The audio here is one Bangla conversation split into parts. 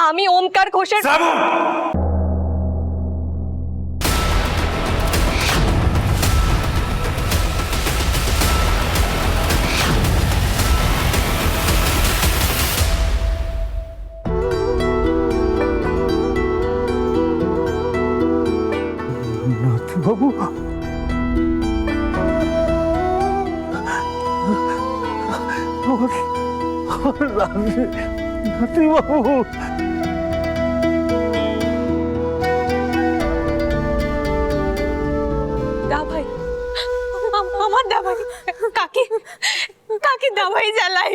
আমি ওমকার ঘোষের বাবু নাতি বাবু দাভাই, আমার দাভাই, কাকি কাকি দাভাই জ্বালাই,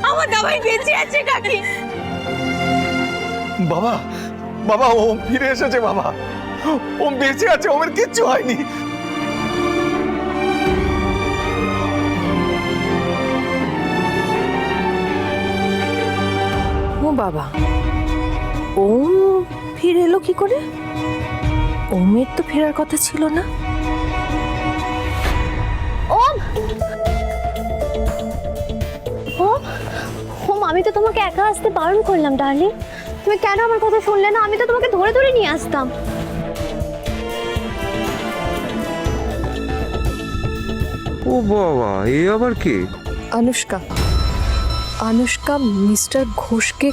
আমার দাভাই বেঁচে আছে কাকি। বাবা বাবা ওম ফিরে এসেছে বাবা, ওম বেঁচে আছে, ওমের কিচ্ছু হয়নি। ও বাবা, ওম ফিরে এলো কি করে? ওমের তো ফেরার কথা ছিল না। ওম ওম ওম, আমি তো তোমাকে একা আসতে বারণ করলাম ডার্লিং, তুমি কেন আমার কথা শুনলে না? আমি তো তোমাকে ধরে ধরে নিয়ে আসতাম। ও বাবা, এ আবার কে? অনুষ্কা, অনুষ্কা মিস্টার ঘোষকে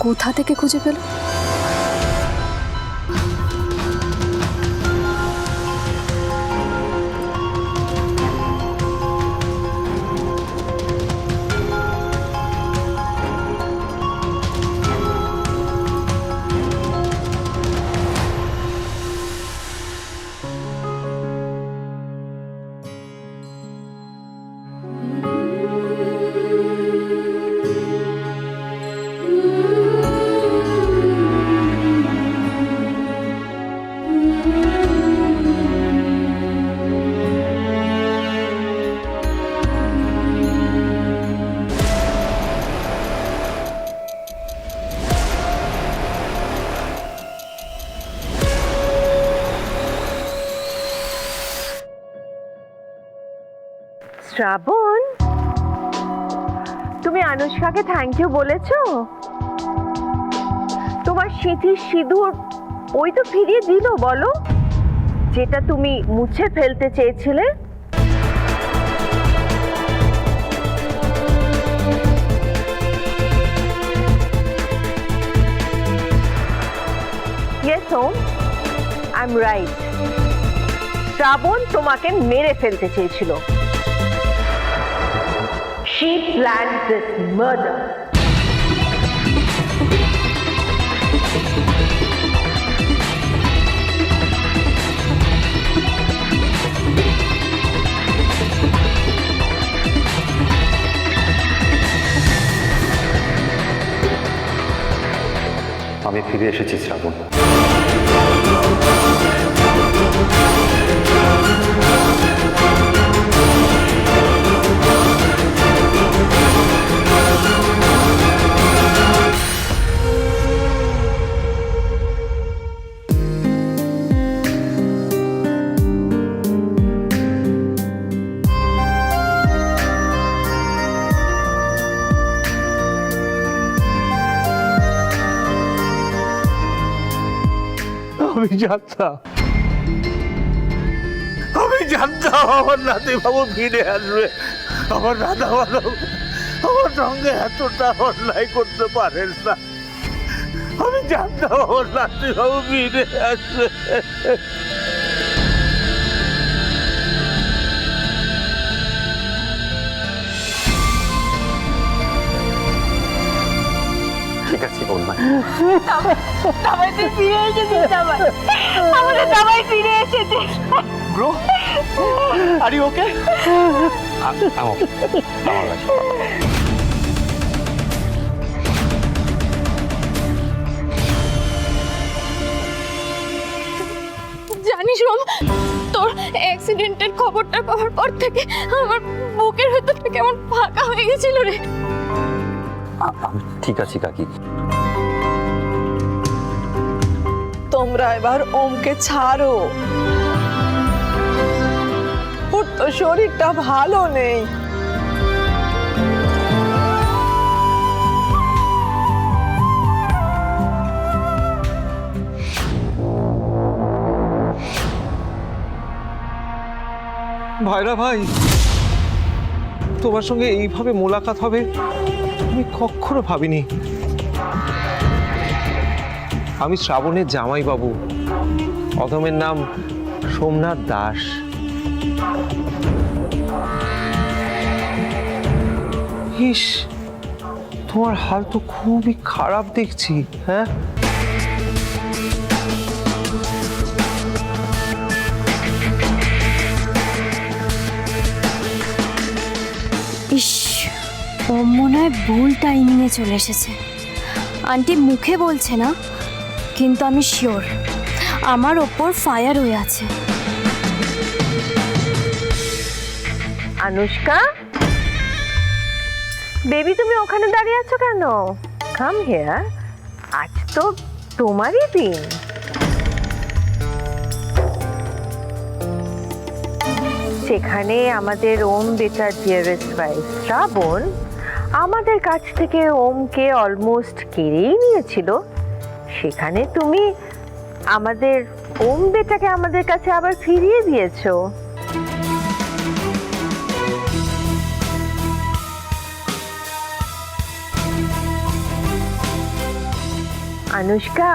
কোথা থেকে খুঁজে পেল? শ্রাবণ, তুমি অনুষ্কাকে থ্যাংক ইউ বলেছো? তোমার সিঁথির সিঁদুর ওই তো ফিরিয়ে দিল বলো, যেটা তুমি মুছে ফেলতে চেয়েছিলে। Yes, Om, I'm right. শ্রাবণ তোমাকে মেরে ফেলতে চেয়েছিল। She planned this murder. আমি ফিরে এসেছি শ্রাবণ। আমি জানতাম, আমি জানতাম আমার নাতি বাবু ফিরে আসবে। আমার রাধা বাবু আমার সঙ্গে এতটা অন্যায় করতে পারেন না। আমি জানতাম আমার নাতি বাবু ফিরে আসবে। ঠিক আছে বলবা, দাভাই তুই ফিরে এসেছিস, দাভাই, আমাদের দাভাই ফিরে এসেছে। Bro, are you okay? আমার কাছে জানিস ওম, তোর অ্যাক্সিডেন্টের খবরটা পাওয়ার পর থেকে আমার বুকের ভেতরটা কেমন ফাঁকা হয়ে গেছিল রে। আমি ঠিক আছি কাকি। তোমরা এবার ওমকে ছাড়ো, ওর তো শরীরটা ভালো নেই। ভাইরা ভাই, তোমার সঙ্গে এইভাবে মোলাকাত হবে আমি কখনো ভাবিনি। আমি শ্রাবণের জামাই বাবু, অধমের নাম সোমনাথ দাস। ইস, তোমার হাল তো খুবই খারাপ দেখছি। হ্যাঁ, ইস, ও মনে হয় ভুল টাইমিংয়ে চলে এসেছে। আন্টি মুখে বলছে না, কিন্তু আমি শিওর আমার ওপর ফায়ার হয়ে আছে। আনুষ্কা, বেবি তুমি ওখানে দাঁড়িয়ে আছো কেন? কাম হিয়ার, আজ তো তোমারই দিন। সেখানে আমাদের ওম বেটার ডিয়ারেস্ট ওয়াইফ শ্রাবণ আমাদের কাছ থেকে ওমকে অলমোস্ট কেড়েই নিয়েছিল, সেখানে তুমি আমাদের ওম বেটাকে আমাদের কাছে আবার ফিরিয়ে দিয়েছো। আনুষ্কা,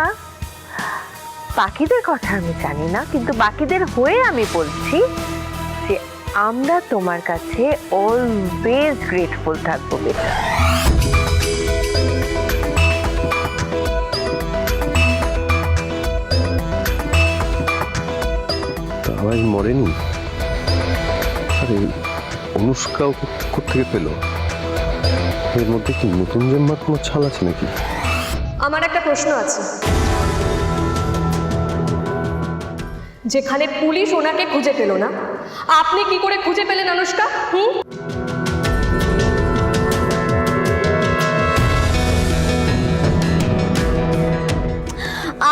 বাকিদের কথা আমি জানি না, কিন্তু বাকিদের হয়ে আমি বলছি যে আমরা তোমার কাছে অলওয়েজ গ্রেটফুল থাকবো বেটা। সবাই মরেনি, আরে অনুষ্কা কোথেকে পেল? এর মধ্যে কি নতুন জন্মার কোনো ছাল আছে নাকি? আমার একটা প্রশ্ন আছে। যেখানে পুলিশ ওনাকে খুঁজে পেল না, আপনি কি করে খুঁজে পেলেন আনুষ্কা?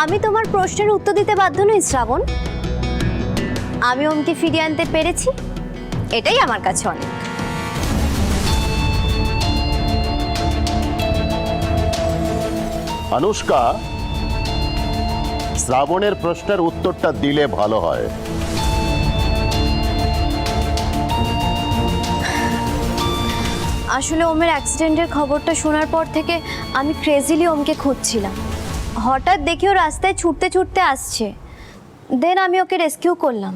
আমি তোমার প্রশ্নের উত্তর দিতে বাধ্য নই শ্রাবণ। আমি ওমকে ফিরিয়ে আনতে পেরেছি, এটাই আমার কাছে অনেক। আনুষ্কা, শ্রাবণের প্রশ্নের উত্তরটা দিলে ভালো হয়। আসলে ওমের অ্যাক্সিডেন্টের খবরটা শোনার পর থেকে আমি ক্রেজিলি ওমকে খুঁজছিলাম। হঠাৎ দেখি ও রাস্তায় ছুটতে ছুটতে আসছে, দেন আমি ওকে রেস্কিউ করলাম।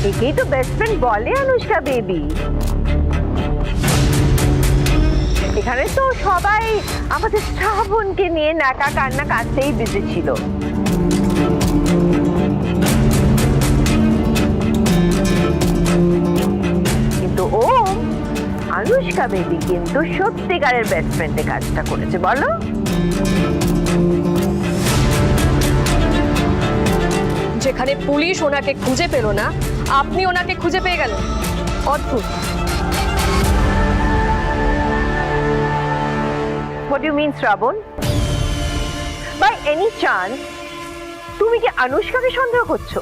একেই তো বেস্ট ফ্রেন্ড বলে আনুষ্কা বেবি। এখানে তো সবাই আমাদের শ্রাবণকে নিয়ে নাকা কান্না কাঁদতেই বিজি ছিল। কিন্তু ও আনুষ্কা বেবি কিন্তু সত্যিকারের বেস্ট ফ্রেন্ডে কাজটা করেছে, বলো? যেখানে পুলিশ ওনাকে খুঁজে পেল না, আপনি ওনাকে খুঁজে পেয়ে গেলেন। অদ্ভুত। What do you mean, Shrabon? By any chance, তুমি কি আনুষ্কাকে সন্দেহ করছো?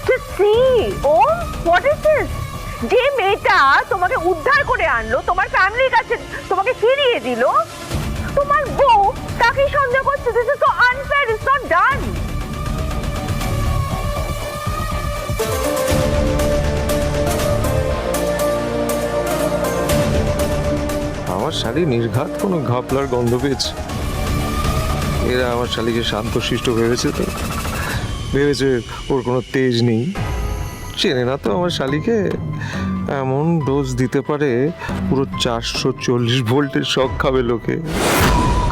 Just see, oh, what is this? যে মেয়েটা তোমাকে উদ্ধার করে আনলো, তোমার ফ্যামিলির কাছে তোমাকে ফিরিয়ে দিল, তোমার বউ তাকে সন্দেহ করছে। This is so unfair, it's not done. আমার শালি নির্ঘাত কোনো ঘাপলার গন্ধ পেয়েছে। এরা আমার শালিকে শান্তশিষ্ট ভেবেছে, তো ভেবেছে ওর কোনো তেজ নেই। চেনে না তো আমার শালিকে, এমন ডোজ দিতে পারে পুরো 440 ভোল্টের শক খাবে লোকে।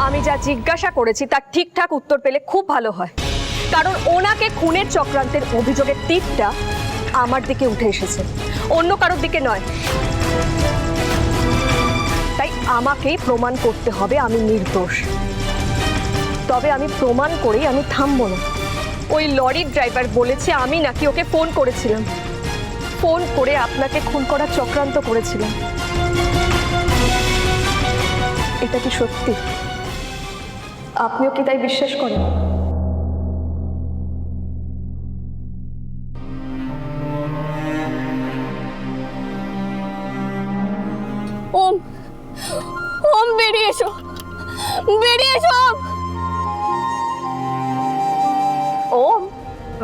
আমি যা জিজ্ঞাসা করেছি তার ঠিকঠাক উত্তর পেলে খুব ভালো হয়, কারণ ওনাকে খুনের চক্রান্তের অভিযোগের তীরটা আমার দিকে উঠে এসেছে, অন্য কারোর দিকে নয়। তাই আমাকেই প্রমাণ করতে হবে আমি নির্দোষ। তবে আমি প্রমাণ করেই আমি থামবো না। ওই লরির ড্রাইভার বলেছে আমি নাকি ওকে ফোন করেছিলাম, ফোন করে আপনাকে খুন করার চক্রান্ত করেছিলাম। এটা কি সত্যি? আপনিও কি তাই বিশ্বাস করেন? ওম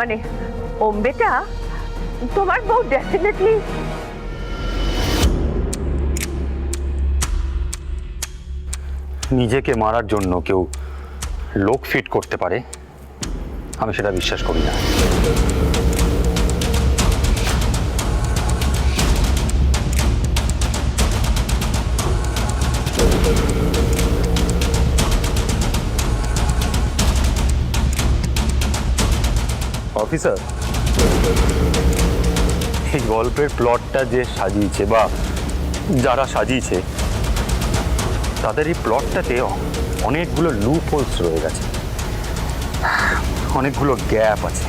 মানে ওম বেটা তোমার বউ ডেফিনেটলি নিজেকে মারার জন্য কেউ লোক ফিট করতে পারে, আমি সেটা বিশ্বাস করি না। অফিসার, এই গল্পের প্লটটা যে সাজিয়েছে বা যারা সাজিয়েছে তাদের এই প্লটটাতে অনেকগুলো লুপ হোলস রয়ে গেছে, অনেকগুলো গ্যাপ আছে।